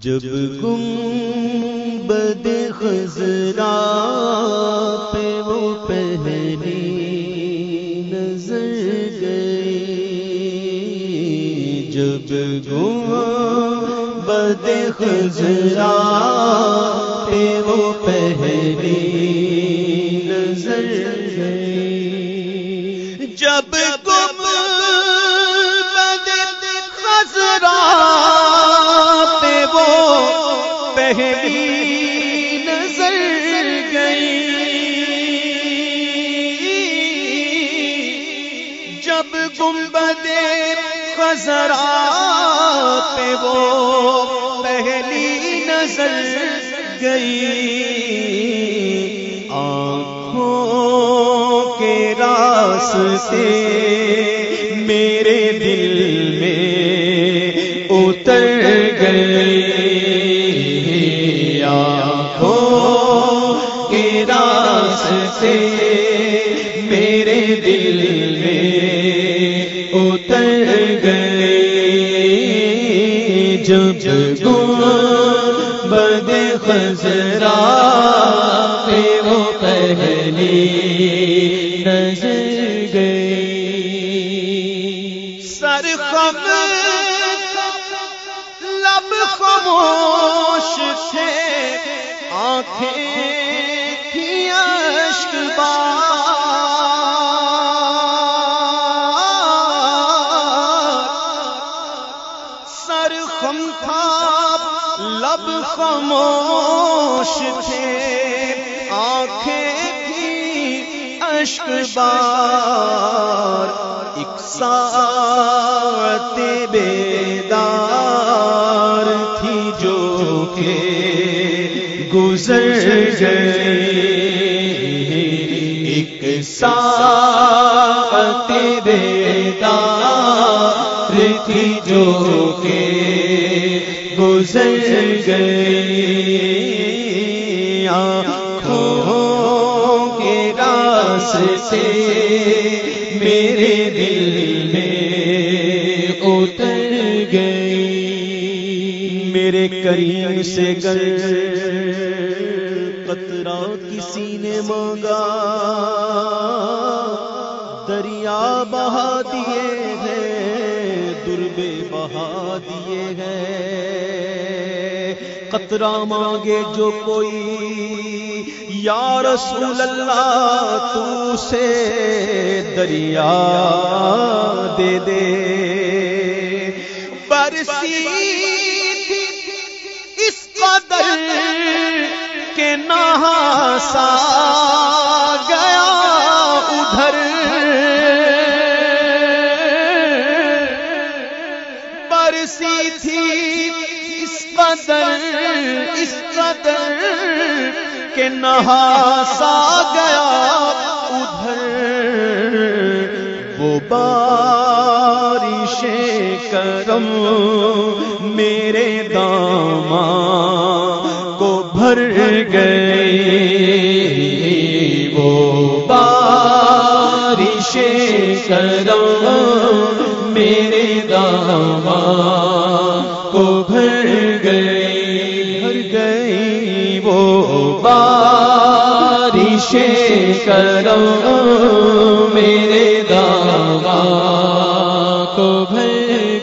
جب گنبد خضرا پہ وہ پہلی نظر گئی، جب گنبد خضرا پہ وہ پہلی نظر گئی، جب گنبد خضرا پہ وہ پہلی نظر گئی، جب گنبد خضرا پہ وہ پہلی نظر گئی، آنکھوں کے راستے میرے دل میں اتر گئی، آنکھوں کے راستے میرے دل میں اتر گئی، جب گنبد خضرا پہ وہ پہلی نظر گئی، سر خم لب خاموش تھے، آنکھیں تھیں اشک بار، سر خم تھا لب خاموش تھے، آنکھیں تھیں اشک بار، ایک ساعت بیدار تھی جو کہ گزر گئی، ایک ساعت بیدار تھی جو کہ گزر گئی، آنکھوں کے راستے میرے دل میں اتر گئی، میرے کریم سے گر قطرہ کسی نے مانگا، دریا بہا دیے ہیں، دربے بہا دیے ہیں، قطرہ مانگے جو کوئی یا رسول اللہ تو سے دریا دے دے، برسی تھی اس قدر کہ نہاسا گیا ادھر، برسی تھی اس قدر کہ نہاسا گیا ادھر، وہ بارش کرم میرے داماں کو بھر گئی، وہ بارش کرم میرے داماں کو بھر گئی، وہ بارش کرم میرے داماں کو بھر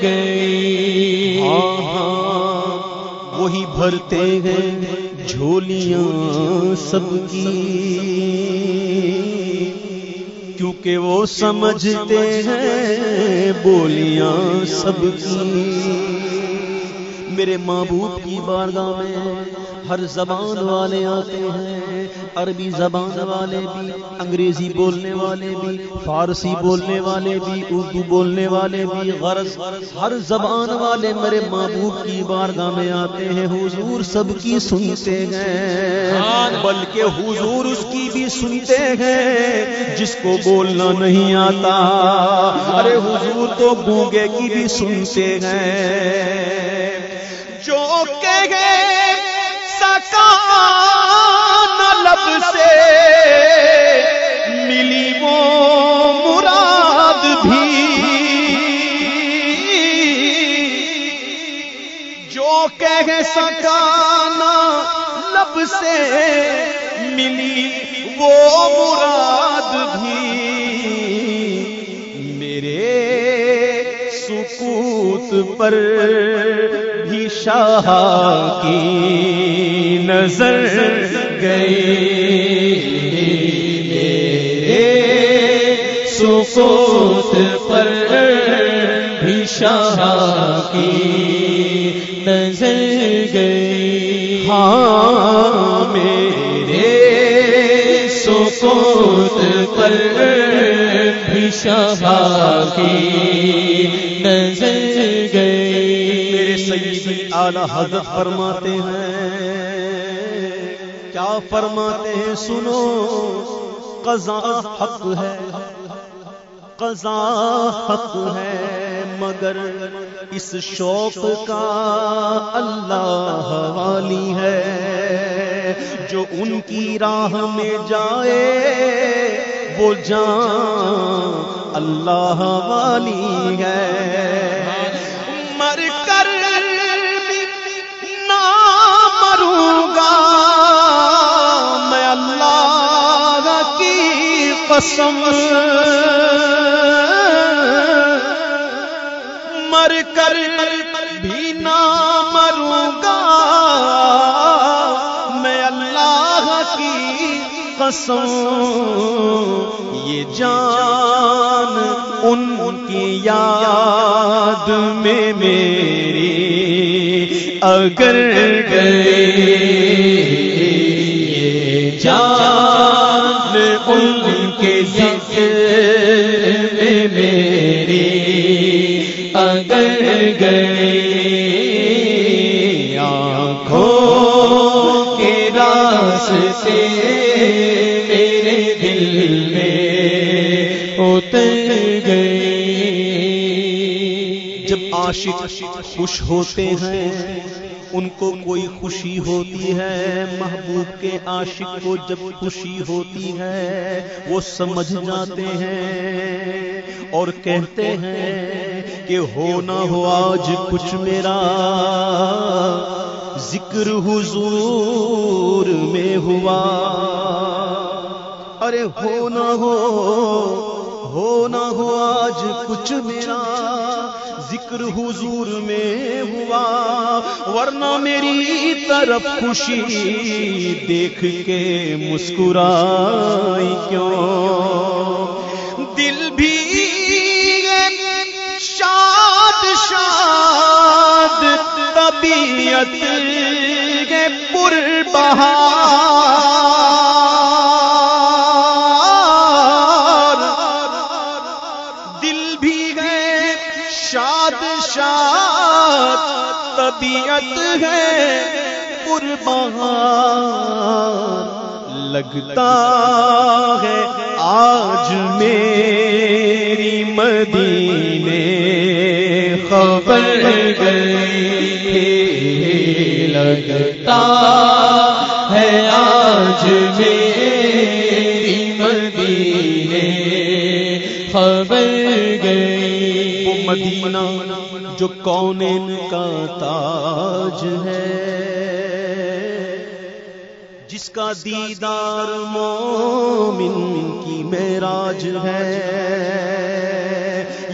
گئی، وہی بھرتے ہیں جھولیاں سب کی، کیونکہ وہ سمجھتے ہیں بولیاں سب کی، میرے محبوب کی بارگاہ میں ہر زبان والے آتے ہیں، عربی زبان والے بھی، انگریزی بولنے والے بھی، فارسی بولنے والے بھی، اردو بولنے والے بھی، غرض ہر زبان والے میرے محبوب کی بارگاہ میں آتے ہیں، حضور سب کی سنتے ہیں، بلکہ حضور اس کی بھی سنتے ہیں جس کو بولنا نہیں آتا، ارے حضور تو گونگے کی بھی سنتے ہیں، جو کہے سکا نہ لب سے ملی وہ مراد بھی، جو کہ کہہ سکا نہ لب سے ملی وہ مراد بھی، میرے سکوت پر بھی شاہ کی نظر گئی، میرے سکوت پر بھی شاہ کی نظر گئی، ہاں میرے سکوت پر بھی شاہ کی نظر گئی۔ میرے سیدی اعلیٰ حضرت فرماتے ہیں، کیا فرماتے ہیں سنو، قضا حق ہے، قضا حق ہے، مگر اس شوق کا اللہ والی ہے، جو ان کی راہ میں جائے وہ جان اللہ والی ہے، مر کر بھی نہ مروں گا میں اللہ کی قسم، مر کر بھی نہ مروں گا میں اللہ کی قسم، یہ جان ان کی یاد میں میری اگر گئی، یہ جان ان کے ذکر میں میری اگر گئی، آنکھوں کے راستے میرے دل میں اتر گئی۔ جب عاشق خوش ہوتے ہیں ان کو کوئی خوشی ہوتی ہے، محبوب کے عاشق کو جب خوشی ہوتی ہے وہ سمجھ جاتے ہیں اور کہتے ہیں کہ ہو نہ ہو آج کچھ میرا ذکر حضور میں ہوا، ارے ہو نہ ہو آج کچھ میرا ذکر حضور میں ہوا، ورنہ میری طرف خوشی دیکھ کے مسکرائی کیوں، دل بھی شاد شاد طبیعت کے پربہار، دل بھی ہے شاد شاد طبیعت ہے پربہار، لگتا ہے آج میری مدینے خبر گئی، لگتا ہے آج میری مدینے خبر گئی، وہ مدینہ جو کونین کا تاج ہے، جس کا دیدار مومن کی معراج ہے،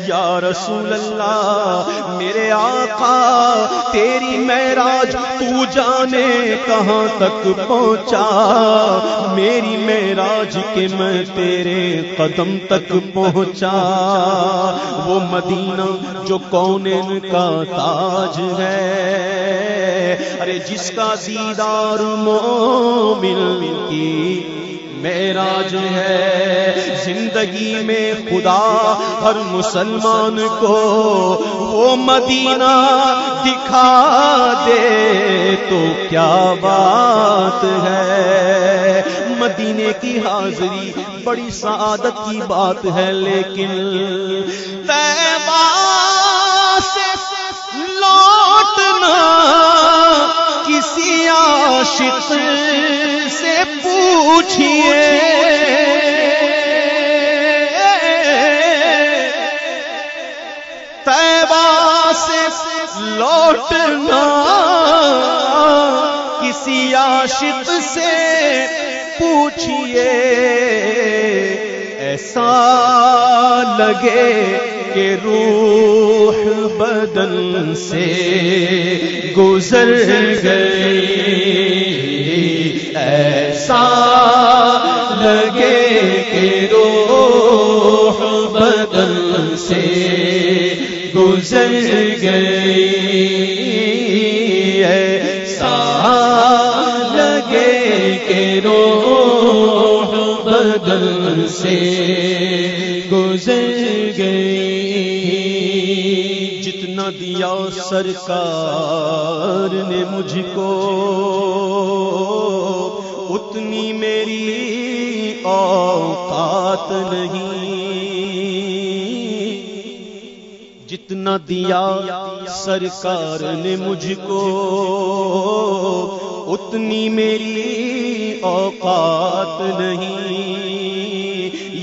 یا رسول اللہ میرے آقا تیری معراج تو جانے کہاں تک پہنچا، میری معراج کہ میں تیرے قدم تک پہنچا، وہ مدینہ جو کونین کا تاج ہے، ارے جس کا دیدار مومن کی معراج ہے، زندگی میں خدا ہر مسلمان کو وہ مدینہ دکھا دے تو کیا بات ہے، مدینے کی حاضری بڑی سعادت کی بات ہے، لیکن طیبہ سے لوٹنا کسی عاشق سے پوچھئے، طیبہ سے لوٹنا کسی عاشق سے پوچھئے، ایسا لگے کہ روح بدن سے گزر گئی، ایسا لگے کہ روح بدن سے گزر گئی، ایسا لگے کہ روح بدن سے گزر گئی۔ جتنا دیا سرکار نے مجھ کو، اتنی میری اوقات نہیں، جتنا دیا سرکار نے مجھ کو، اتنی میری اوقات نہیں،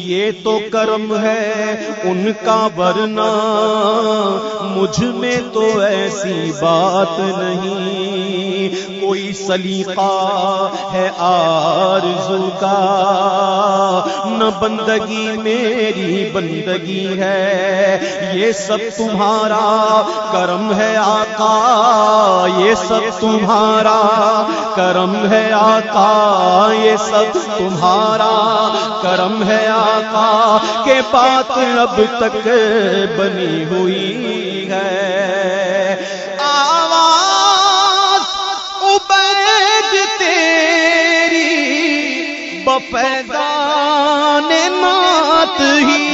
یہ تو کرم ہے ان کا، ورنہ مجھ میں تو ایسی بات نہیں، کوئی سلیقہ ہے آرزو کا، نہ بندگی میری بندگی ہے، یہ سب تمہارا کرم ہے آقا، یہ سب تمہارا کرم ہے آقا، یہ سب تمہارا کرم ہے آقا، کہ بات اب تک بنی ہوئی ہے۔ آواز عبید تیری بفیضان نعت ہی،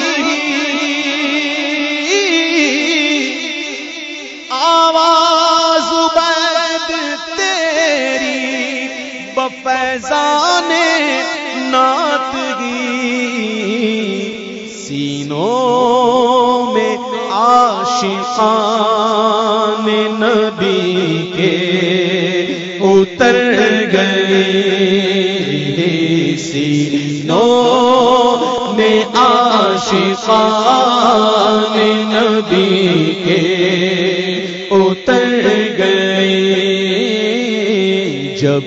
آواز عبید تیری بفیضان نعت ہی، سینوں میں عاشقان نبی کے اتر گئے، سینوں میں عاشقان نبی کے اتر گئے، جب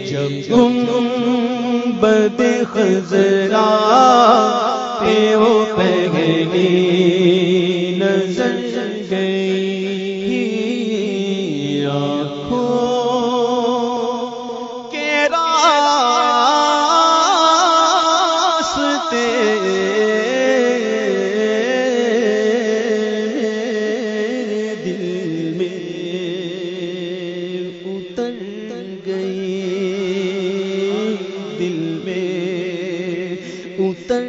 گنبد خضرا پہ وہ پہلی نظر گئی، آنکھوں کے راستے دل میں اتر گئی، دل میں اتر